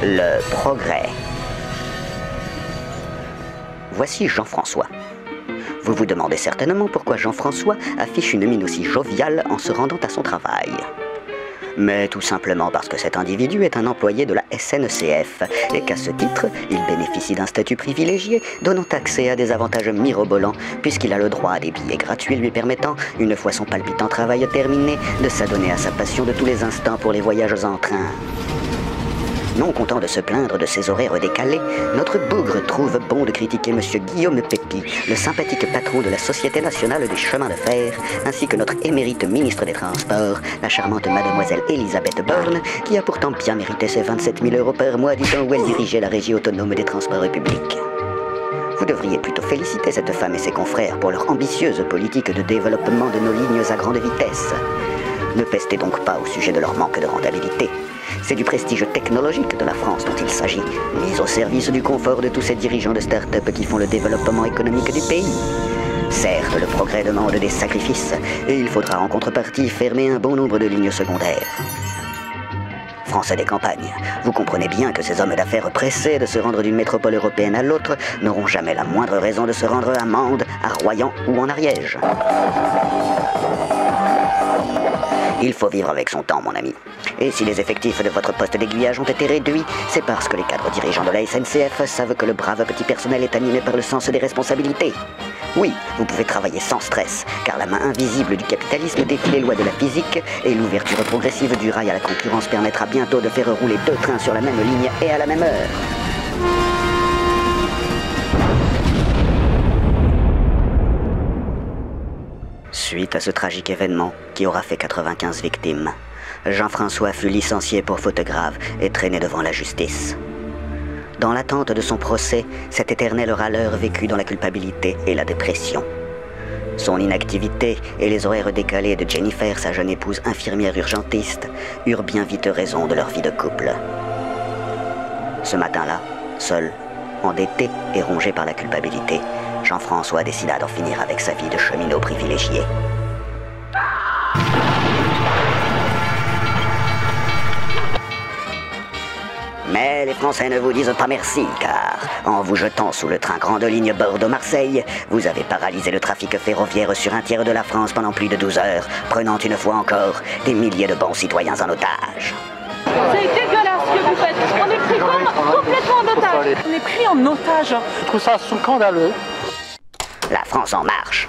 Le progrès. Voici Jean-François. Vous vous demandez certainement pourquoi Jean-François affiche une mine aussi joviale en se rendant à son travail. Mais tout simplement parce que cet individu est un employé de la SNCF et qu'à ce titre, il bénéficie d'un statut privilégié donnant accès à des avantages mirobolants puisqu'il a le droit à des billets gratuits lui permettant, une fois son palpitant travail terminé, de s'adonner à sa passion de tous les instants pour les voyages en train. Non content de se plaindre de ses horaires décalés, notre bougre trouve bon de critiquer M. Guillaume Pépi, le sympathique patron de la Société nationale des chemins de fer, ainsi que notre émérite ministre des Transports, la charmante mademoiselle Elisabeth Borne, qui a pourtant bien mérité ses 27 000 € par mois du temps où elle dirigeait la régie autonome des transports publics. Vous devriez plutôt féliciter cette femme et ses confrères pour leur ambitieuse politique de développement de nos lignes à grande vitesse. Ne pestez donc pas au sujet de leur manque de rentabilité. C'est du prestige technologique de la France dont il s'agit, mis au service du confort de tous ces dirigeants de start-up qui font le développement économique du pays. Certes, le progrès demande des sacrifices, et il faudra en contrepartie fermer un bon nombre de lignes secondaires. Français des campagnes, vous comprenez bien que ces hommes d'affaires pressés de se rendre d'une métropole européenne à l'autre n'auront jamais la moindre raison de se rendre à Mende, à Royan ou en Ariège. Il faut vivre avec son temps, mon ami. Et si les effectifs de votre poste d'aiguillage ont été réduits, c'est parce que les cadres dirigeants de la SNCF savent que le brave petit personnel est animé par le sens des responsabilités. Oui, vous pouvez travailler sans stress, car la main invisible du capitalisme défie les lois de la physique et l'ouverture progressive du rail à la concurrence permettra bientôt de faire rouler 2 trains sur la même ligne et à la même heure. Suite à ce tragique événement, qui aura fait 95 victimes, Jean-François fut licencié pour faute grave et traîné devant la justice. Dans l'attente de son procès, cet éternel râleur vécut dans la culpabilité et la dépression. Son inactivité et les horaires décalés de Jennifer, sa jeune épouse infirmière urgentiste, eurent bien vite raison de leur vie de couple. Ce matin-là, seul, endetté et rongé par la culpabilité, Jean-François décida d'en finir avec sa vie de cheminot privilégié. Mais les Français ne vous disent pas merci, car en vous jetant sous le train grande ligne Bordeaux-Marseille, vous avez paralysé le trafic ferroviaire sur un tiers de la France pendant plus de 12 heures, prenant une fois encore des milliers de bons citoyens en otage. C'est dégueulasse ce que vous faites. On est pris complètement en otage. On est pris en otage. Je trouve ça scandaleux. La France en marche.